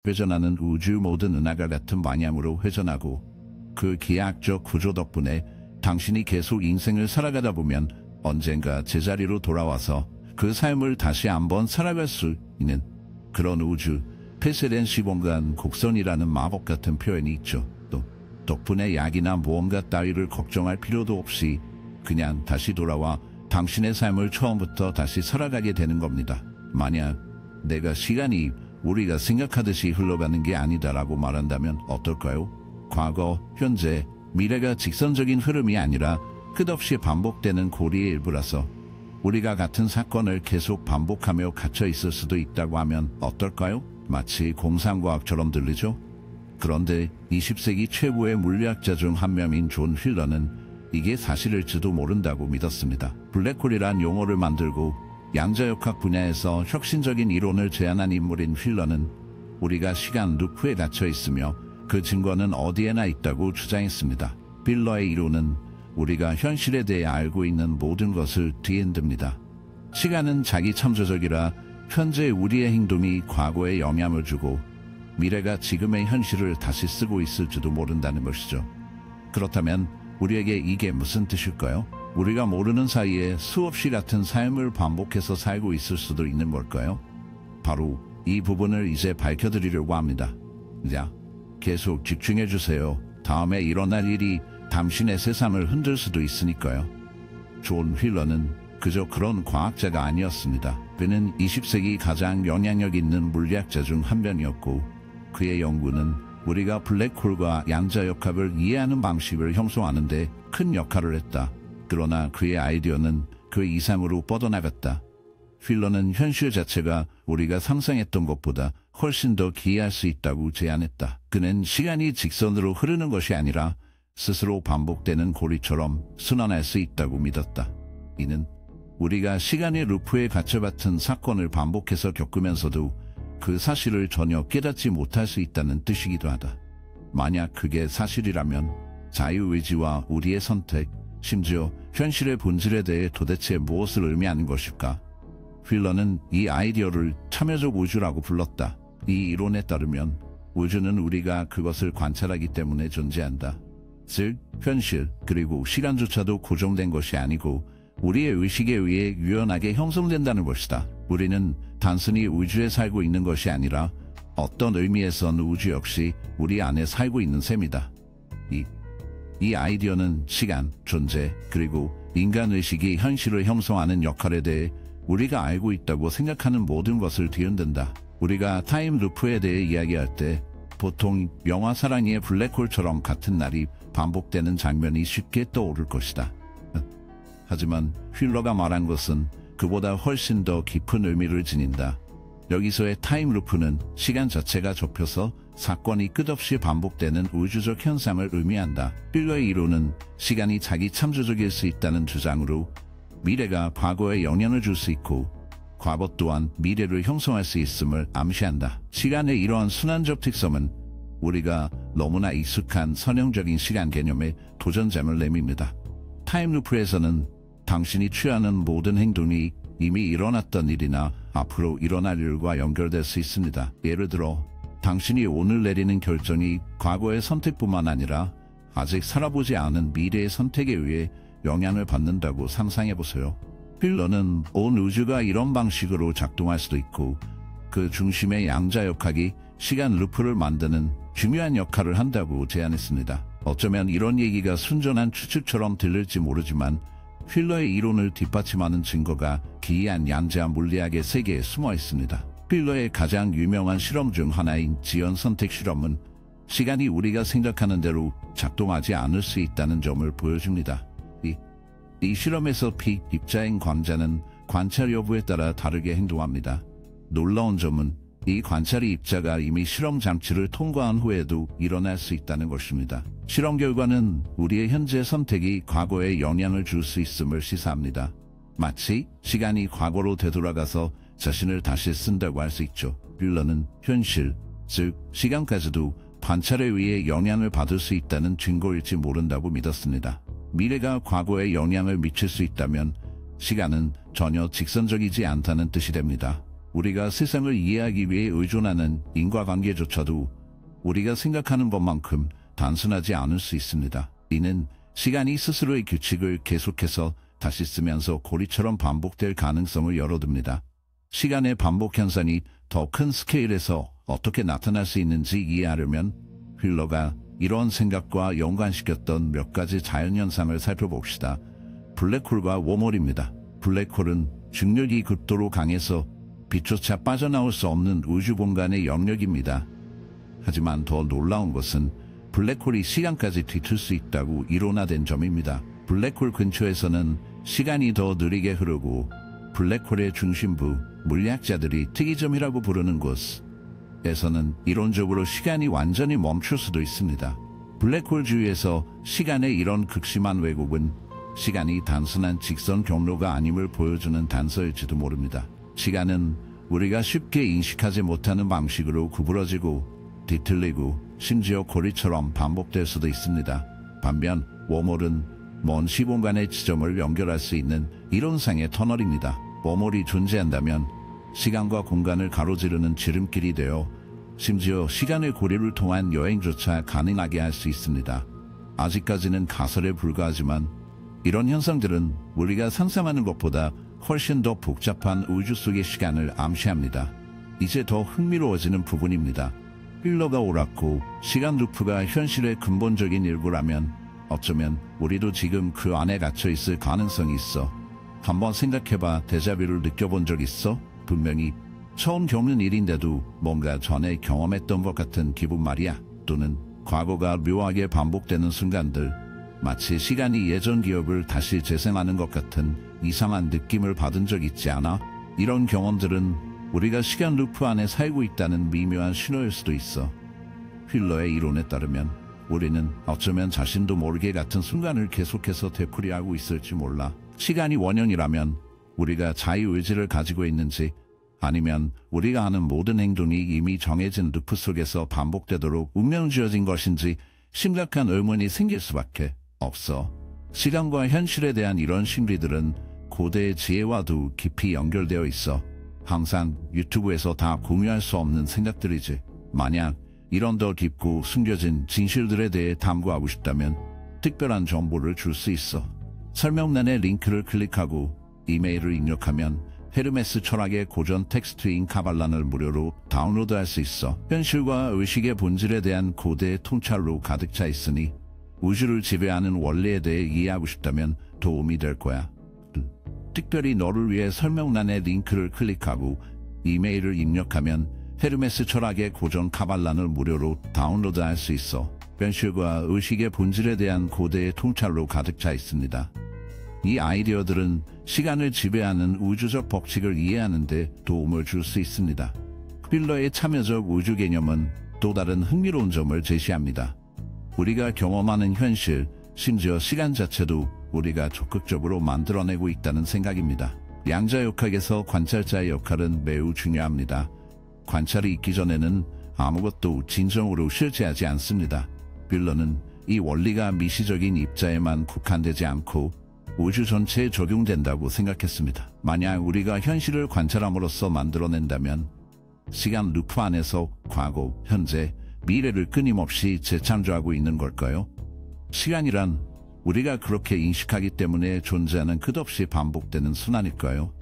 회전하는 우주 모든 은하가 같은 방향으로 회전하고 그 기하학적 구조 덕분에 당신이 계속 인생을 살아가다 보면 언젠가 제자리로 돌아와서 그 삶을 다시 한번 살아갈 수 있는 그런 우주, 폐쇄된 시공간 곡선이라는 마법 같은 표현이 있죠. 또 덕분에 약이나 모험가 따위를 걱정할 필요도 없이 그냥 다시 돌아와 당신의 삶을 처음부터 다시 살아가게 되는 겁니다. 만약 내가 시간이 우리가 생각하듯이 흘러가는 게 아니다라고 말한다면 어떨까요? 과거, 현재, 미래가 직선적인 흐름이 아니라 끝없이 반복되는 고리의 일부라서 우리가 같은 사건을 계속 반복하며 갇혀 있을 수도 있다고 하면 어떨까요? 마치 공상과학처럼 들리죠? 그런데 20세기 최고의 물리학자 중 한 명인 존 휠러는 이게 사실일지도 모른다고 믿었습니다. 블랙홀이란 용어를 만들고 양자역학 분야에서 혁신적인 이론을 제안한 인물인 휠러는 우리가 시간 루프에 갇혀 있으며 그 증거는 어디에나 있다고 주장했습니다. 휠러의 이론은 우리가 현실에 대해 알고 있는 모든 것을 뒤흔듭니다. 시간은 자기 참조적이라 현재 우리의 행동이 과거에 영향을 주고 미래가 지금의 현실을 다시 쓰고 있을지도 모른다는 것이죠. 그렇다면 우리에게 이게 무슨 뜻일까요? 우리가 모르는 사이에 수없이 같은 삶을 반복해서 살고 있을 수도 있는 걸까요? 바로 이 부분을 이제 밝혀드리려고 합니다. 자, 계속 집중해주세요. 다음에 일어날 일이 당신의 세상을 흔들 수도 있으니까요. 존 휠러는 그저 그런 과학자가 아니었습니다. 그는 20세기 가장 영향력 있는 물리학자 중 한 명이었고 그의 연구는 우리가 블랙홀과 양자역학을 이해하는 방식을 형성하는 데 큰 역할을 했다. 그러나 그의 아이디어는 그 이상으로 뻗어나갔다. 휠러는 현실 자체가 우리가 상상했던 것보다 훨씬 더 기이할 수 있다고 제안했다. 그는 시간이 직선으로 흐르는 것이 아니라 스스로 반복되는 고리처럼 순환할 수 있다고 믿었다. 이는 우리가 시간의 루프에 갇혀봤던 사건을 반복해서 겪으면서도 그 사실을 전혀 깨닫지 못할 수 있다는 뜻이기도 하다. 만약 그게 사실이라면 자유의지와 우리의 선택, 심지어 현실의 본질에 대해 도대체 무엇을 의미하는 것일까? 휠러는 이 아이디어를 참여적 우주라고 불렀다. 이 이론에 따르면 우주는 우리가 그것을 관찰하기 때문에 존재한다. 즉, 현실 그리고 시간조차도 고정된 것이 아니고 우리의 의식에 의해 유연하게 형성된다는 것이다. 우리는 단순히 우주에 살고 있는 것이 아니라 어떤 의미에선 우주 역시 우리 안에 살고 있는 셈이다. 이 아이디어는 시간, 존재, 그리고 인간의식이 현실을 형성하는 역할에 대해 우리가 알고 있다고 생각하는 모든 것을 뒤흔든다. 우리가 타임 루프에 대해 이야기할 때 보통 영화 사랑의 블랙홀처럼 같은 날이 반복되는 장면이 쉽게 떠오를 것이다. 하지만 휠러가 말한 것은 그보다 훨씬 더 깊은 의미를 지닌다. 여기서의 타임 루프는 시간 자체가 좁혀서 사건이 끝없이 반복되는 우주적 현상을 의미한다. 휠러의 이론은 시간이 자기 참조적일 수 있다는 주장으로 미래가 과거에 영향을 줄 수 있고 과거 또한 미래를 형성할 수 있음을 암시한다. 시간의 이러한 순환적 특성은 우리가 너무나 익숙한 선형적인 시간 개념에 도전점을 내밉니다. 타임루프에서는 당신이 취하는 모든 행동이 이미 일어났던 일이나 앞으로 일어날 일과 연결될 수 있습니다. 예를 들어 당신이 오늘 내리는 결정이 과거의 선택뿐만 아니라 아직 살아보지 않은 미래의 선택에 의해 영향을 받는다고 상상해보세요. 휠러는 온 우주가 이런 방식으로 작동할 수도 있고 그 중심의 양자역학이 시간 루프를 만드는 중요한 역할을 한다고 제안했습니다. 어쩌면 이런 얘기가 순전한 추측처럼 들릴지 모르지만 휠러의 이론을 뒷받침하는 증거가 기이한 양자 물리학의 세계에 숨어 있습니다. 휠러의 가장 유명한 실험 중 하나인 지연 선택 실험은 시간이 우리가 생각하는 대로 작동하지 않을 수 있다는 점을 보여줍니다. 이 실험에서 입자인 광자는 관찰 여부에 따라 다르게 행동합니다. 놀라운 점은 이 관찰의 입자가 이미 실험 장치를 통과한 후에도 일어날 수 있다는 것입니다. 실험 결과는 우리의 현재 선택이 과거에 영향을 줄 수 있음을 시사합니다. 마치 시간이 과거로 되돌아가서 자신을 다시 쓴다고 할 수 있죠. 휠러는 현실, 즉 시간까지도 관찰에 의해 영향을 받을 수 있다는 증거일지 모른다고 믿었습니다. 미래가 과거에 영향을 미칠 수 있다면 시간은 전혀 직선적이지 않다는 뜻이 됩니다. 우리가 세상을 이해하기 위해 의존하는 인과관계조차도 우리가 생각하는 것만큼 단순하지 않을 수 있습니다. 이는 시간이 스스로의 규칙을 계속해서 다시 쓰면서 고리처럼 반복될 가능성을 열어둡니다. 시간의 반복 현상이 더 큰 스케일에서 어떻게 나타날 수 있는지 이해하려면 휠러가 이런 생각과 연관시켰던 몇 가지 자연현상을 살펴봅시다. 블랙홀과 웜홀입니다. 블랙홀은 중력이 극도로 강해서 빛조차 빠져나올 수 없는 우주공간의 영역입니다. 하지만 더 놀라운 것은 블랙홀이 시간까지 뒤틀 수 있다고 이론화된 점입니다. 블랙홀 근처에서는 시간이 더 느리게 흐르고 블랙홀의 중심부, 물리학자들이 특이점이라고 부르는 곳에서는 이론적으로 시간이 완전히 멈출 수도 있습니다. 블랙홀 주위에서 시간의 이런 극심한 왜곡은 시간이 단순한 직선 경로가 아님을 보여주는 단서일지도 모릅니다. 시간은 우리가 쉽게 인식하지 못하는 방식으로 구부러지고 뒤틀리고 심지어 고리처럼 반복될 수도 있습니다. 반면 웜홀은 먼 시공간의 지점을 연결할 수 있는 이론상의 터널입니다. 웜홀이 존재한다면 시간과 공간을 가로지르는 지름길이 되어 심지어 시간의 고리를 통한 여행조차 가능하게 할 수 있습니다. 아직까지는 가설에 불과하지만 이런 현상들은 우리가 상상하는 것보다 훨씬 더 복잡한 우주 속의 시간을 암시합니다. 이제 더 흥미로워지는 부분입니다. 휠러가 옳았고 시간 루프가 현실의 근본적인 일부라면 어쩌면 우리도 지금 그 안에 갇혀 있을 가능성이 있어. 한번 생각해봐. 데자뷰를 느껴본 적 있어? 분명히 처음 겪는 일인데도 뭔가 전에 경험했던 것 같은 기분 말이야. 또는 과거가 묘하게 반복되는 순간들, 마치 시간이 예전 기억을 다시 재생하는 것 같은 이상한 느낌을 받은 적 있지 않아? 이런 경험들은 우리가 시간 루프 안에 살고 있다는 미묘한 신호일 수도 있어. 휠러의 이론에 따르면 우리는 어쩌면 자신도 모르게 같은 순간을 계속해서 되풀이하고 있을지 몰라. 시간이 원형이라면 우리가 자유의지를 가지고 있는지, 아니면 우리가 하는 모든 행동이 이미 정해진 루프 속에서 반복되도록 운명지어진 것인지 심각한 의문이 생길 수밖에 없어. 시간과 현실에 대한 이런 심리들은 고대의 지혜와도 깊이 연결되어 있어. 항상 유튜브에서 다 공유할 수 없는 생각들이지. 만약 이런 더 깊고 숨겨진 진실들에 대해 탐구하고 싶다면 특별한 정보를 줄 수 있어. 설명란에 링크를 클릭하고 이메일을 입력하면 헤르메스 철학의 고전 텍스트인 카발란을 무료로 다운로드할 수 있어. 현실과 의식의 본질에 대한 고대의 통찰로 가득 차 있으니 우주를 지배하는 원리에 대해 이해하고 싶다면 도움이 될 거야. 특별히 너를 위해 설명란에 링크를 클릭하고 이메일을 입력하면 헤르메스 철학의 고전 카발란을 무료로 다운로드할 수 있어. 현실과 의식의 본질에 대한 고대의 통찰로 가득 차 있습니다. 이 아이디어들은 시간을 지배하는 우주적 법칙을 이해하는 데 도움을 줄 수 있습니다. 휠러의 참여적 우주 개념은 또 다른 흥미로운 점을 제시합니다. 우리가 경험하는 현실, 심지어 시간 자체도 우리가 적극적으로 만들어내고 있다는 생각입니다. 양자역학에서 관찰자의 역할은 매우 중요합니다. 관찰이 있기 전에는 아무것도 진정으로 실제하지 않습니다. 휠러는 이 원리가 미시적인 입자에만 국한되지 않고 우주 전체에 적용된다고 생각했습니다. 만약 우리가 현실을 관찰함으로써 만들어낸다면 시간 루프 안에서 과거, 현재, 미래를 끊임없이 재창조하고 있는 걸까요? 시간이란 우리가 그렇게 인식하기 때문에 존재하는 끝없이 반복되는 순환일까요?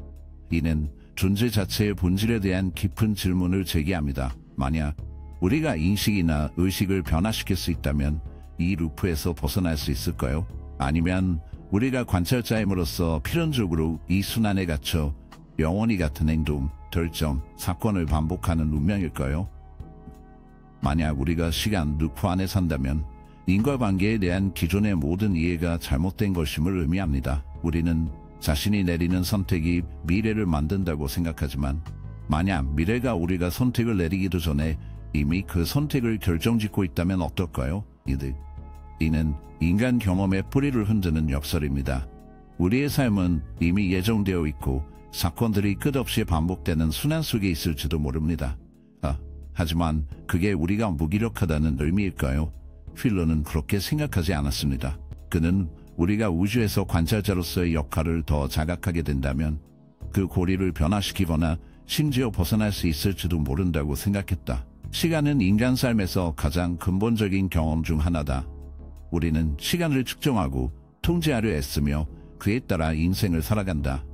이는 존재 자체의 본질에 대한 깊은 질문을 제기합니다. 만약 우리가 인식이나 의식을 변화시킬 수 있다면 이 루프에서 벗어날 수 있을까요? 아니면 우리가 관찰자임으로써 필연적으로 이 순환에 갇혀 영원히 같은 행동, 결정, 사건을 반복하는 운명일까요? 만약 우리가 시간 루프 안에 산다면 인과관계에 대한 기존의 모든 이해가 잘못된 것임을 의미합니다. 우리는 자신이 내리는 선택이 미래를 만든다고 생각하지만 만약 미래가 우리가 선택을 내리기도 전에 이미 그 선택을 결정짓고 있다면 어떨까요? 이는 인간 경험의 뿌리를 흔드는 역설입니다. 우리의 삶은 이미 예정되어 있고 사건들이 끝없이 반복되는 순환 속에 있을지도 모릅니다. 하지만 그게 우리가 무기력하다는 의미일까요? 휠러는 그렇게 생각하지 않았습니다. 그는 우리가 우주에서 관찰자로서의 역할을 더 자각하게 된다면 그 고리를 변화시키거나 심지어 벗어날 수 있을지도 모른다고 생각했다. 시간은 인간 삶에서 가장 근본적인 경험 중 하나다. 우리는 시간을 측정하고 통제하려 애쓰며 그에 따라 인생을 살아간다.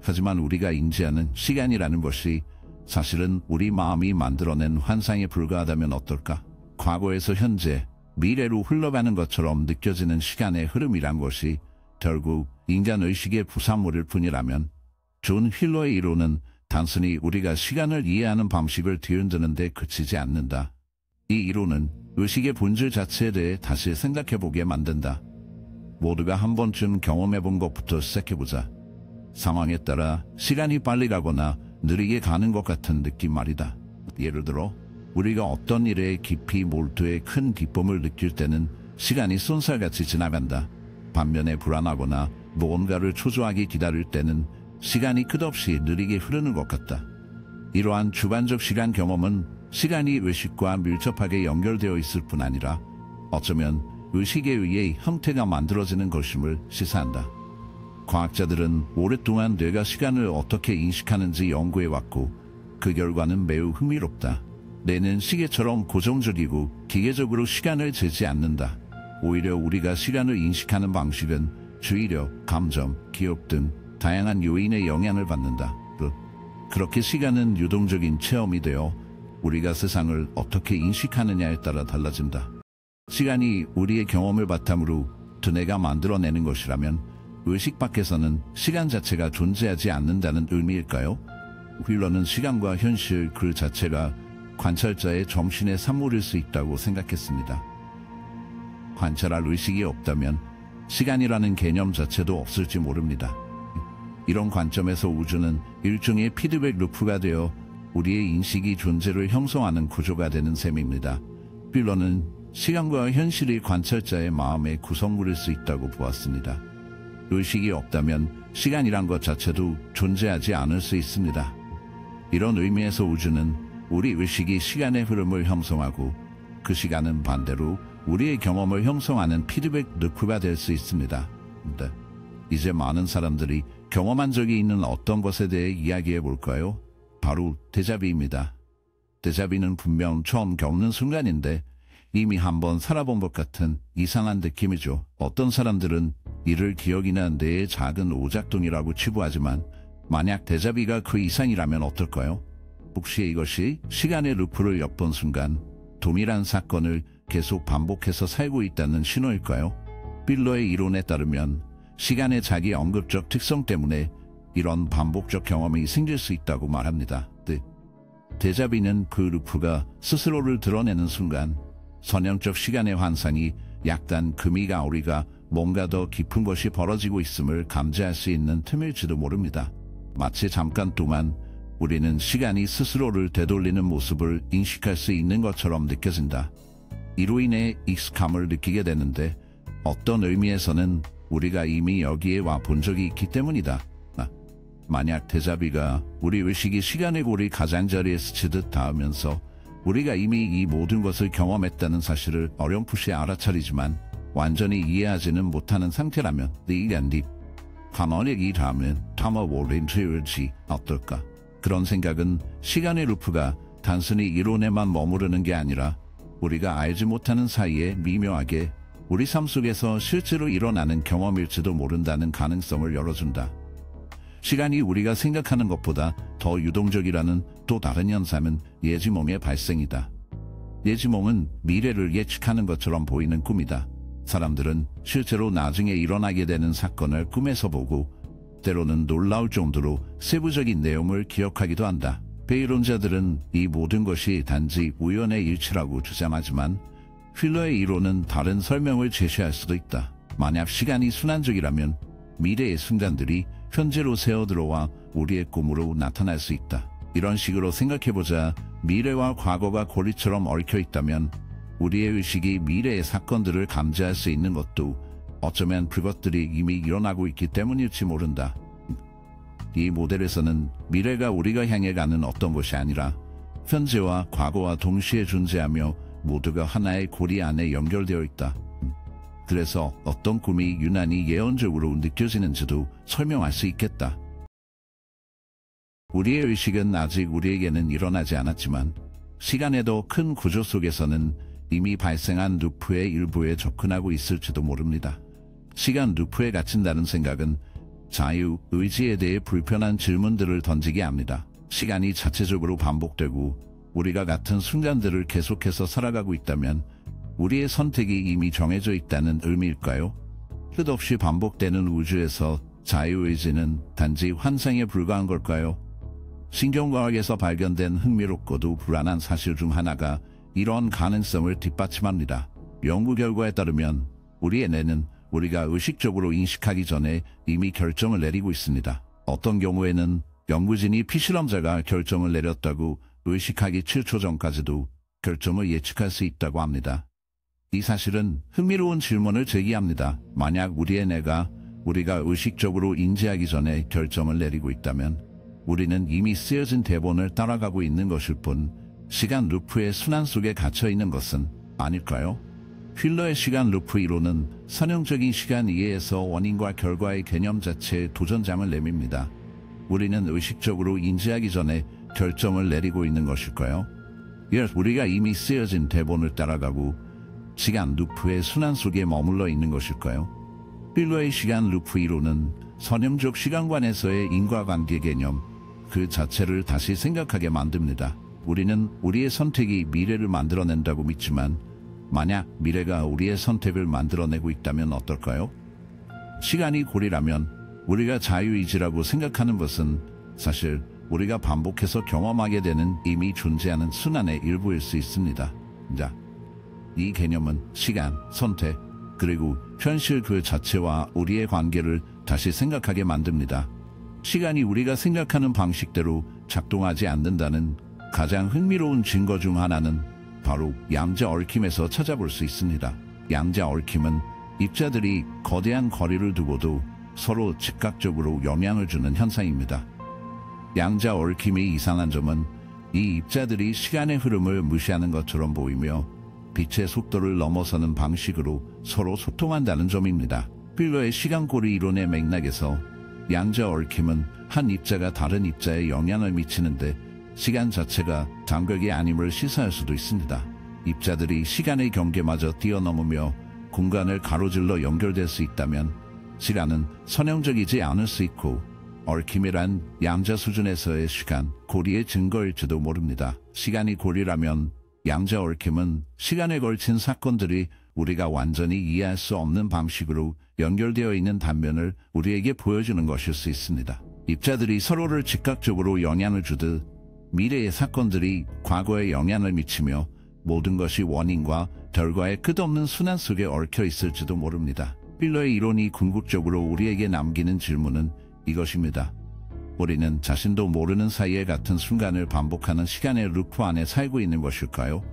하지만 우리가 인지하는 시간이라는 것이 사실은 우리 마음이 만들어낸 환상에 불과하다면 어떨까? 과거에서 현재, 미래로 흘러가는 것처럼 느껴지는 시간의 흐름이란 것이 결국 인간의식의 부산물일 뿐이라면 존 휠러의 이론은 단순히 우리가 시간을 이해하는 방식을 뒤흔드는 데 그치지 않는다. 이 이론은 의식의 본질 자체에 대해 다시 생각해보게 만든다. 모두가 한 번쯤 경험해본 것부터 시작해보자. 상황에 따라 시간이 빨리 가거나 느리게 가는 것 같은 느낌 말이다. 예를 들어 우리가 어떤 일에 깊이 몰두해 큰 기쁨을 느낄 때는 시간이 쏜살같이 지나간다. 반면에 불안하거나 무언가를 초조하게 기다릴 때는 시간이 끝없이 느리게 흐르는 것 같다. 이러한 주관적 시간 경험은 시간이 의식과 밀접하게 연결되어 있을 뿐 아니라 어쩌면 의식에 의해 형태가 만들어지는 것임을 시사한다. 과학자들은 오랫동안 뇌가 시간을 어떻게 인식하는지 연구해왔고 그 결과는 매우 흥미롭다. 뇌는 시계처럼 고정적이고 기계적으로 시간을 재지 않는다. 오히려 우리가 시간을 인식하는 방식은 주의력, 감정, 기억 등 다양한 요인의 영향을 받는다. 그렇게 시간은 유동적인 체험이 되어 우리가 세상을 어떻게 인식하느냐에 따라 달라진다. 시간이 우리의 경험을 바탕으로 두뇌가 만들어내는 것이라면 의식 밖에서는 시간 자체가 존재하지 않는다는 의미일까요? 휠러는 시간과 현실 그 자체가 관찰자의 정신의 산물일 수 있다고 생각했습니다. 관찰할 의식이 없다면 시간이라는 개념 자체도 없을지 모릅니다. 이런 관점에서 우주는 일종의 피드백 루프가 되어 우리의 인식이 존재를 형성하는 구조가 되는 셈입니다. 휠러는 시간과 현실이 관찰자의 마음의 구성물일 수 있다고 보았습니다. 의식이 없다면 시간이란 것 자체도 존재하지 않을 수 있습니다. 이런 의미에서 우주는 우리 의식이 시간의 흐름을 형성하고 그 시간은 반대로 우리의 경험을 형성하는 피드백 루프가 될 수 있습니다. 이제 많은 사람들이 경험한 적이 있는 어떤 것에 대해 이야기해 볼까요? 바로 데자비입니다. 데자비는 분명 처음 겪는 순간인데 이미 한번 살아본 것 같은 이상한 느낌이죠. 어떤 사람들은 이를 기억이나 뇌의 작은 오작동이라고 치부하지만 만약 데자비가 그 이상이라면 어떨까요? 혹시 이것이 시간의 루프를 엿본 순간 동일한 사건을 계속 반복해서 살고 있다는 신호일까요? 휠러의 이론에 따르면 시간의 자기 언급적 특성 때문에 이런 반복적 경험이 생길 수 있다고 말합니다. 데자비는 그 루프가 스스로를 드러내는 순간 선형적 시간의 환상이 약간 금이가 우리가 뭔가 더 깊은 것이 벌어지고 있음을 감지할 수 있는 틈일지도 모릅니다. 마치 잠깐 동안 우리는 시간이 스스로를 되돌리는 모습을 인식할 수 있는 것처럼 느껴진다. 이로 인해 익숙함을 느끼게 되는데 어떤 의미에서는 우리가 이미 여기에 와 본 적이 있기 때문이다. 만약 데자비가 우리 의식이 시간의 고리 가장자리에 스치듯 닿으면서 우리가 이미 이 모든 것을 경험했다는 사실을 어렴풋이 알아차리지만 완전히 이해하지는 못하는 상태라면 이간디 가만히 다음은 타마워렌트일지 어떨까? 그런 생각은 시간의 루프가 단순히 이론에만 머무르는 게 아니라 우리가 알지 못하는 사이에 미묘하게 우리 삶 속에서 실제로 일어나는 경험일지도 모른다는 가능성을 열어준다. 시간이 우리가 생각하는 것보다 더 유동적이라는 또 다른 현상은 예지몽의 발생이다. 예지몽은 미래를 예측하는 것처럼 보이는 꿈이다. 사람들은 실제로 나중에 일어나게 되는 사건을 꿈에서 보고 때로는 놀라울 정도로 세부적인 내용을 기억하기도 한다. 배이론자들은 이 모든 것이 단지 우연의 일치라고 주장하지만 휠러의 이론은 다른 설명을 제시할 수도 있다. 만약 시간이 순환적이라면 미래의 순간들이 현재로 새어들어와 우리의 꿈으로 나타날 수 있다. 이런 식으로 생각해보자. 미래와 과거가 고리처럼 얽혀있다면 우리의 의식이 미래의 사건들을 감지할 수 있는 것도 어쩌면 그것들이 이미 일어나고 있기 때문일지 모른다. 이 모델에서는 미래가 우리가 향해 가는 어떤 것이 아니라 현재와 과거와 동시에 존재하며 모두가 하나의 고리 안에 연결되어 있다. 그래서 어떤 꿈이 유난히 예언적으로 느껴지는지도 설명할 수 있겠다. 우리의 의식은 아직 우리에게는 일어나지 않았지만 시간에도 큰 구조 속에서는 이미 발생한 루프의 일부에 접근하고 있을지도 모릅니다. 시간 루프에 갇힌다는 생각은 자유, 의지에 대해 불편한 질문들을 던지게 합니다. 시간이 자체적으로 반복되고 우리가 같은 순간들을 계속해서 살아가고 있다면 우리의 선택이 이미 정해져 있다는 의미일까요? 끝없이 반복되는 우주에서 자유의지는 단지 환상에 불과한 걸까요? 신경과학에서 발견된 흥미롭고도 불안한 사실 중 하나가 이런 가능성을 뒷받침합니다. 연구 결과에 따르면 우리의 뇌는 우리가 의식적으로 인식하기 전에 이미 결정을 내리고 있습니다. 어떤 경우에는 연구진이 피실험자가 결정을 내렸다고 의식하기 7초 전까지도 결정을 예측할 수 있다고 합니다. 이 사실은 흥미로운 질문을 제기합니다. 만약 우리의 뇌가 우리가 의식적으로 인지하기 전에 결정을 내리고 있다면 우리는 이미 쓰여진 대본을 따라가고 있는 것일 뿐 시간 루프의 순환 속에 갇혀 있는 것은 아닐까요? 휠러의 시간 루프 이론은 선형적인 시간 이해에서 원인과 결과의 개념 자체에 도전장을 내밉니다. 우리는 의식적으로 인지하기 전에 결정을 내리고 있는 것일까요? 우리가 이미 쓰여진 대본을 따라가고 시간 루프의 순환 속에 머물러 있는 것일까요? 휠러의 시간 루프 이론은 선형적 시간관에서의 인과관계 개념 그 자체를 다시 생각하게 만듭니다. 우리는 우리의 선택이 미래를 만들어낸다고 믿지만 만약 미래가 우리의 선택을 만들어내고 있다면 어떨까요? 시간이 고리라면 우리가 자유의지라고 생각하는 것은 사실 우리가 반복해서 경험하게 되는 이미 존재하는 순환의 일부일 수 있습니다. 자, 이 개념은 시간, 선택, 그리고 현실 그 자체와 우리의 관계를 다시 생각하게 만듭니다. 시간이 우리가 생각하는 방식대로 작동하지 않는다는 가장 흥미로운 증거 중 하나는 바로 양자 얽힘에서 찾아볼 수 있습니다. 양자 얽힘은 입자들이 거대한 거리를 두고도 서로 즉각적으로 영향을 주는 현상입니다. 양자 얽힘의 이상한 점은 이 입자들이 시간의 흐름을 무시하는 것처럼 보이며 빛의 속도를 넘어서는 방식으로 서로 소통한다는 점입니다. 휠러의 시간고리 이론의 맥락에서 양자 얽힘은 한 입자가 다른 입자에 영향을 미치는데 시간 자체가 장벽이 아님을 시사할 수도 있습니다. 입자들이 시간의 경계마저 뛰어넘으며 공간을 가로질러 연결될 수 있다면 시간은 선형적이지 않을 수 있고 얽힘이란 양자 수준에서의 시간, 고리의 증거일지도 모릅니다. 시간이 고리라면 양자 얽힘은 시간에 걸친 사건들이 우리가 완전히 이해할 수 없는 방식으로 연결되어 있는 단면을 우리에게 보여주는 것일 수 있습니다. 입자들이 서로를 즉각적으로 영향을 주듯 미래의 사건들이 과거에 영향을 미치며 모든 것이 원인과 결과의 끝없는 순환 속에 얽혀 있을지도 모릅니다. 휠러의 이론이 궁극적으로 우리에게 남기는 질문은 이것입니다. 우리는 자신도 모르는 사이에 같은 순간을 반복하는 시간의 루프 안에 살고 있는 것일까요?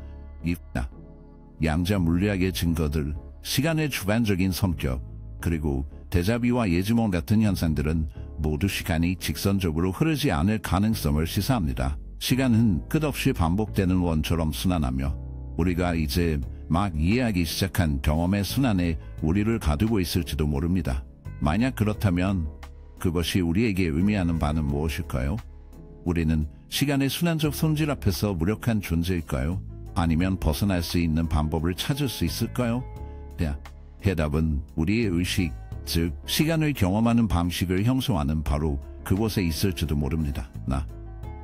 양자 물리학의 증거들, 시간의 주관적인 성격, 그리고 데자뷰와 예지몽 같은 현상들은 모두 시간이 직선적으로 흐르지 않을 가능성을 시사합니다. 시간은 끝없이 반복되는 원처럼 순환하며 우리가 이제 막 이해하기 시작한 경험의 순환에 우리를 가두고 있을지도 모릅니다. 만약 그렇다면 그것이 우리에게 의미하는 바는 무엇일까요? 우리는 시간의 순환적 손질 앞에서 무력한 존재일까요? 아니면 벗어날 수 있는 방법을 찾을 수 있을까요? 해답은 우리의 의식, 즉 시간을 경험하는 방식을 형성하는 바로 그곳에 있을지도 모릅니다.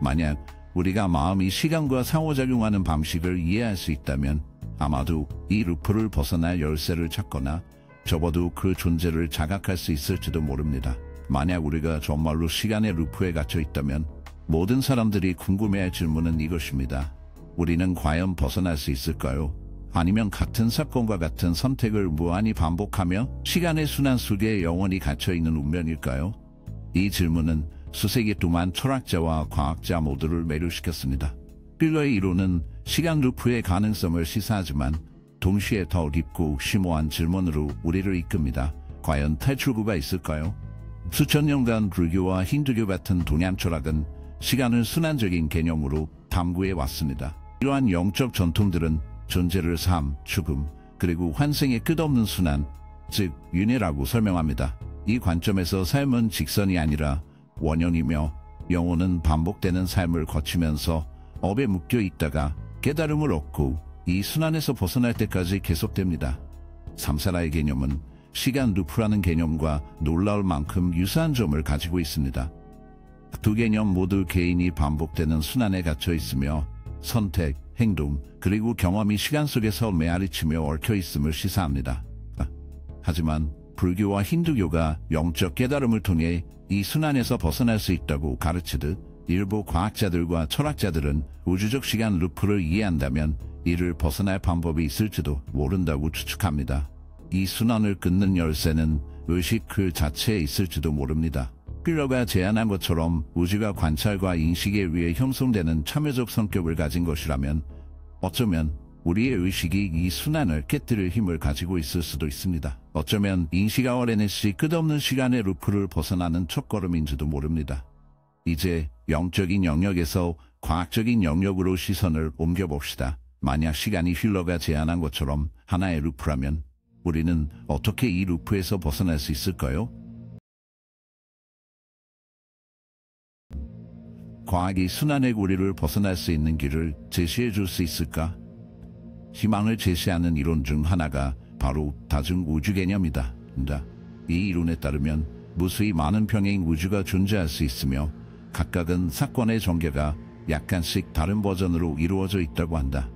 만약 우리가 마음이 시간과 상호작용하는 방식을 이해할 수 있다면 아마도 이 루프를 벗어날 열쇠를 찾거나 적어도 그 존재를 자각할 수 있을지도 모릅니다. 만약 우리가 정말로 시간의 루프에 갇혀 있다면 모든 사람들이 궁금해할 질문은 이것입니다. 우리는 과연 벗어날 수 있을까요? 아니면 같은 사건과 같은 선택을 무한히 반복하며 시간의 순환 속에 영원히 갇혀있는 운명일까요? 이 질문은 수세기 동안 철학자와 과학자 모두를 매료시켰습니다. 휠러의 이론은 시간 루프의 가능성을 시사하지만 동시에 더 깊고 심오한 질문으로 우리를 이끕니다. 과연 탈출구가 있을까요? 수천 년간 불교와 힌두교 같은 동양 철학은 시간을 순환적인 개념으로 탐구해 왔습니다. 이러한 영적 전통들은 존재를 삶, 죽음, 그리고 환생의 끝없는 순환, 즉 윤회라고 설명합니다. 이 관점에서 삶은 직선이 아니라 원형이며 영혼은 반복되는 삶을 거치면서 업에 묶여 있다가 깨달음을 얻고 이 순환에서 벗어날 때까지 계속됩니다. 삼사라의 개념은 시간 루프라는 개념과 놀라울 만큼 유사한 점을 가지고 있습니다. 두 개념 모두 개인이 반복되는 순환에 갇혀 있으며 선택, 행동, 그리고 경험이 시간 속에서 메아리치며 얽혀 있음을 시사합니다. 하지만 불교와 힌두교가 영적 깨달음을 통해 이 순환에서 벗어날 수 있다고 가르치듯 일부 과학자들과 철학자들은 우주적 시간 루프를 이해한다면 이를 벗어날 방법이 있을지도 모른다고 추측합니다. 이 순환을 끊는 열쇠는 의식 그 자체에 있을지도 모릅니다. 필러가 제안한 것처럼 우주가 관찰과 인식에 의해 형성되는 참여적 성격을 가진 것이라면 어쩌면 우리의 의식이 이 순환을 깨뜨릴 힘을 가지고 있을 수도 있습니다. 어쩌면 인식 아워레넷이 끝없는 시간의 루프를 벗어나는 첫걸음인지도 모릅니다. 이제 영적인 영역에서 과학적인 영역으로 시선을 옮겨봅시다. 만약 시간이 힐러가 제안한 것처럼 하나의 루프라면 우리는 어떻게 이 루프에서 벗어날 수 있을까요? 과학이 순환의 고리를 벗어날 수 있는 길을 제시해 줄 수 있을까? 희망을 제시하는 이론 중 하나가 바로 다중 우주 개념이다. 이 이론에 따르면 무수히 많은 평행 우주가 존재할 수 있으며 각각은 사건의 전개가 약간씩 다른 버전으로 이루어져 있다고 한다.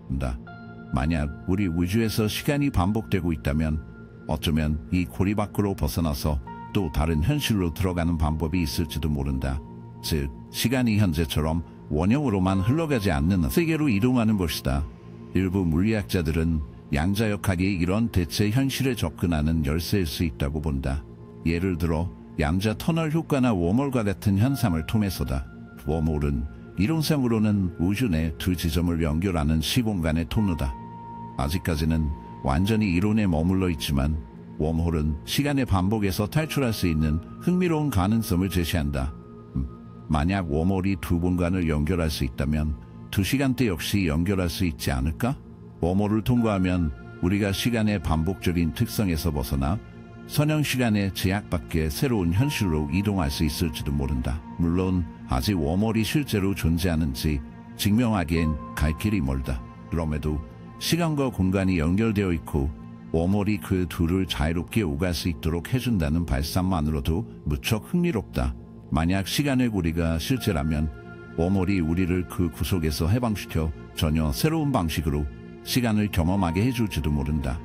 만약 우리 우주에서 시간이 반복되고 있다면 어쩌면 이 고리 밖으로 벗어나서 또 다른 현실로 들어가는 방법이 있을지도 모른다. 즉, 시간이 현재처럼 원형으로만 흘러가지 않는 세계로 이동하는 것이다. 일부 물리학자들은 양자역학이 이런 대체 현실에 접근하는 열쇠일 수 있다고 본다. 예를 들어 양자 터널 효과나 웜홀과 같은 현상을 통해서다. 웜홀은 이론상으로는 우주 내 두 지점을 연결하는 시공간의 통로다. 아직까지는 완전히 이론에 머물러 있지만 웜홀은 시간의 반복에서 탈출할 수 있는 흥미로운 가능성을 제시한다. 만약 웜홀이 두 공간을 연결할 수 있다면 두 시간대 역시 연결할 수 있지 않을까? 웜홀을 통과하면 우리가 시간의 반복적인 특성에서 벗어나 선형 시간의 제약 밖의 새로운 현실로 이동할 수 있을지도 모른다. 물론 아직 웜홀이 실제로 존재하는지 증명하기엔 갈 길이 멀다. 그럼에도 시간과 공간이 연결되어 있고 웜홀이 그 둘을 자유롭게 오갈 수 있도록 해준다는 발상만으로도 무척 흥미롭다. 만약 시간의 고리가 실제라면 웜홀이 우리를 그 구속에서 해방시켜 전혀 새로운 방식으로 시간을 경험하게 해줄지도 모른다.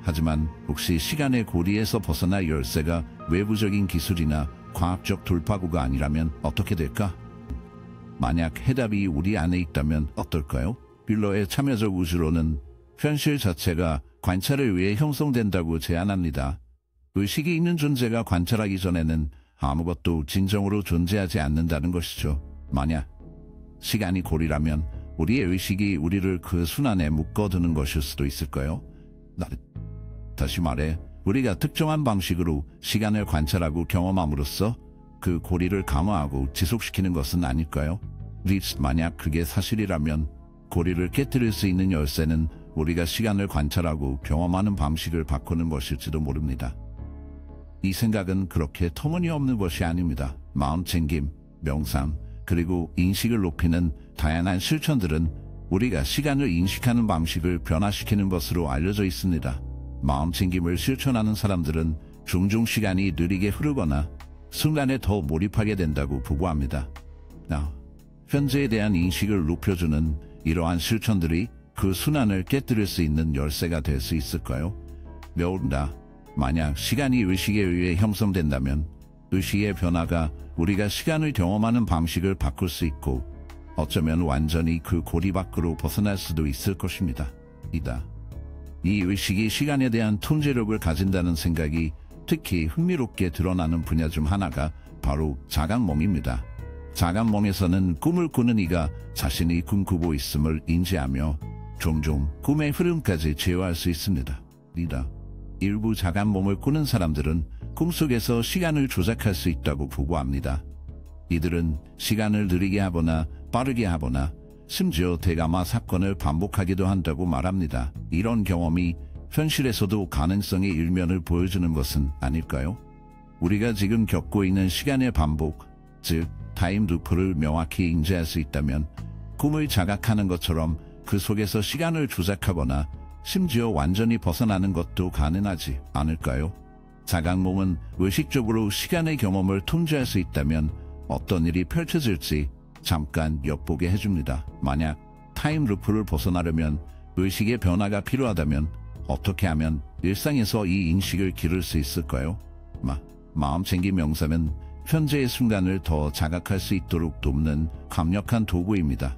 하지만 혹시 시간의 고리에서 벗어날 열쇠가 외부적인 기술이나 과학적 돌파구가 아니라면 어떻게 될까? 만약 해답이 우리 안에 있다면 어떨까요? 빌러의 참여적 우주론은 현실 자체가 관찰에 의해 형성된다고 제안합니다. 의식이 있는 존재가 관찰하기 전에는 아무것도 진정으로 존재하지 않는다는 것이죠. 만약 시간이 고리라면 우리의 의식이 우리를 그 순환에 묶어두는 것일 수도 있을까요? 다시 말해 우리가 특정한 방식으로 시간을 관찰하고 경험함으로써 그 고리를 강화하고 지속시키는 것은 아닐까요? 만약 그게 사실이라면 고리를 깨뜨릴 수 있는 열쇠는 우리가 시간을 관찰하고 경험하는 방식을 바꾸는 것일지도 모릅니다. 이 생각은 그렇게 터무니없는 것이 아닙니다. 마음챙김, 명상, 그리고 인식을 높이는 다양한 실천들은 우리가 시간을 인식하는 방식을 변화시키는 것으로 알려져 있습니다. 마음챙김을 실천하는 사람들은 종종 시간이 느리게 흐르거나 순간에 더 몰입하게 된다고 보고합니다. 현재에 대한 인식을 높여주는 이러한 실천들이 그 순환을 깨뜨릴 수 있는 열쇠가 될 수 있을까요? 만약 시간이 의식에 의해 형성된다면 의식의 변화가 우리가 시간을 경험하는 방식을 바꿀 수 있고 어쩌면 완전히 그 고리 밖으로 벗어날 수도 있을 것입니다. 이 의식이 시간에 대한 통제력을 가진다는 생각이 특히 흥미롭게 드러나는 분야 중 하나가 바로 자각몽입니다. 자각몽에서는 꿈을 꾸는 이가 자신이 꿈꾸고 있음을 인지하며 종종 꿈의 흐름까지 제어할 수 있습니다. 일부 자각몽을 꾸는 사람들은 꿈속에서 시간을 조작할 수 있다고 보고합니다. 이들은 시간을 느리게 하거나 빠르게 하거나 심지어 대가마 사건을 반복하기도 한다고 말합니다. 이런 경험이 현실에서도 가능성의 일면을 보여주는 것은 아닐까요? 우리가 지금 겪고 있는 시간의 반복, 즉 타임 루프를 명확히 인지할 수 있다면 꿈을 자각하는 것처럼 그 속에서 시간을 조작하거나 심지어 완전히 벗어나는 것도 가능하지 않을까요? 자각몽은 의식적으로 시간의 경험을 통제할 수 있다면 어떤 일이 펼쳐질지 잠깐 엿보게 해줍니다. 만약 타임 루프를 벗어나려면 의식의 변화가 필요하다면 어떻게 하면 일상에서 이 인식을 기를 수 있을까요? 마음챙김 명상은 현재의 순간을 더 자각할 수 있도록 돕는 강력한 도구입니다.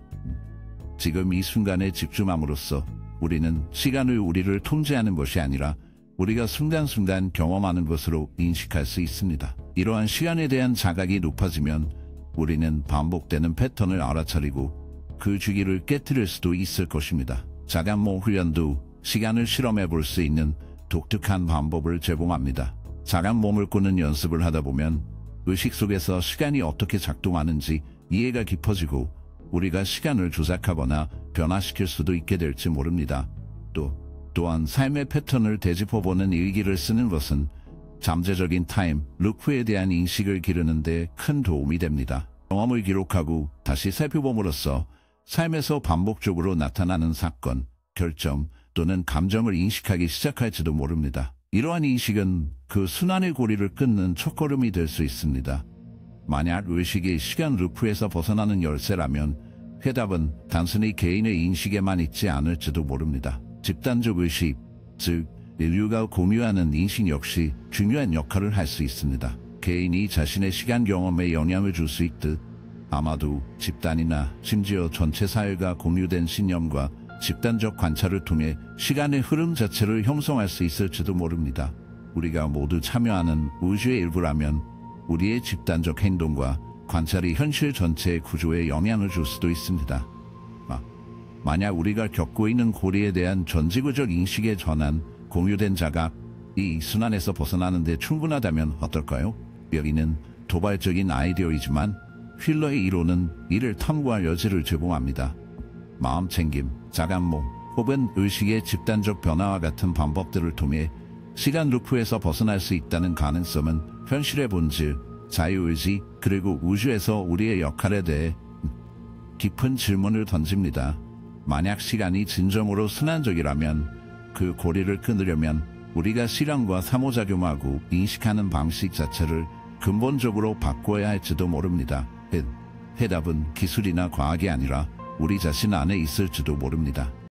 지금 이 순간에 집중함으로써 우리는 시간을 우리를 통제하는 것이 아니라 우리가 순간순간 경험하는 것으로 인식할 수 있습니다. 이러한 시간에 대한 자각이 높아지면 우리는 반복되는 패턴을 알아차리고 그 주기를 깨뜨릴 수도 있을 것입니다. 자각몽 훈련도 시간을 실험해 볼 수 있는 독특한 방법을 제공합니다. 자각몽을 꾸는 연습을 하다 보면 의식 속에서 시간이 어떻게 작동하는지 이해가 깊어지고 우리가 시간을 조작하거나 변화시킬 수도 있게 될지 모릅니다. 또한 삶의 패턴을 되짚어보는 일기를 쓰는 것은 잠재적인 타임 루프에 대한 인식을 기르는 데 큰 도움이 됩니다. 경험을 기록하고 다시 살펴봄으로써 삶에서 반복적으로 나타나는 사건, 결정 또는 감정을 인식하기 시작할지도 모릅니다. 이러한 인식은 그 순환의 고리를 끊는 첫걸음이 될 수 있습니다. 만약 의식이 시간 루프에서 벗어나는 열쇠라면 해답은 단순히 개인의 인식에만 있지 않을지도 모릅니다. 집단적 의식, 즉 인류가 공유하는 인식 역시 중요한 역할을 할 수 있습니다. 개인이 자신의 시간 경험에 영향을 줄 수 있듯 아마도 집단이나 심지어 전체 사회가 공유된 신념과 집단적 관찰을 통해 시간의 흐름 자체를 형성할 수 있을지도 모릅니다. 우리가 모두 참여하는 우주의 일부라면 우리의 집단적 행동과 관찰이 현실 전체의 구조에 영향을 줄 수도 있습니다. 만약 우리가 겪고 있는 고리에 대한 전지구적 인식의 전환, 공유된 자각, 이 순환에서 벗어나는 데 충분하다면 어떨까요? 여기는 도발적인 아이디어이지만 휠러의 이론은 이를 탐구할 여지를 제공합니다. 마음챙김, 자각몽, 혹은 의식의 집단적 변화와 같은 방법들을 통해 시간 루프에서 벗어날 수 있다는 가능성은 현실의 본질, 자유의지, 그리고 우주에서 우리의 역할에 대해 깊은 질문을 던집니다. 만약 시간이 진정으로 순환적이라면 그 고리를 끊으려면 우리가 시간과 상호작용하고 인식하는 방식 자체를 근본적으로 바꿔야 할지도 모릅니다. 해답은 기술이나 과학이 아니라 우리 자신 안에 있을지도 모릅니다.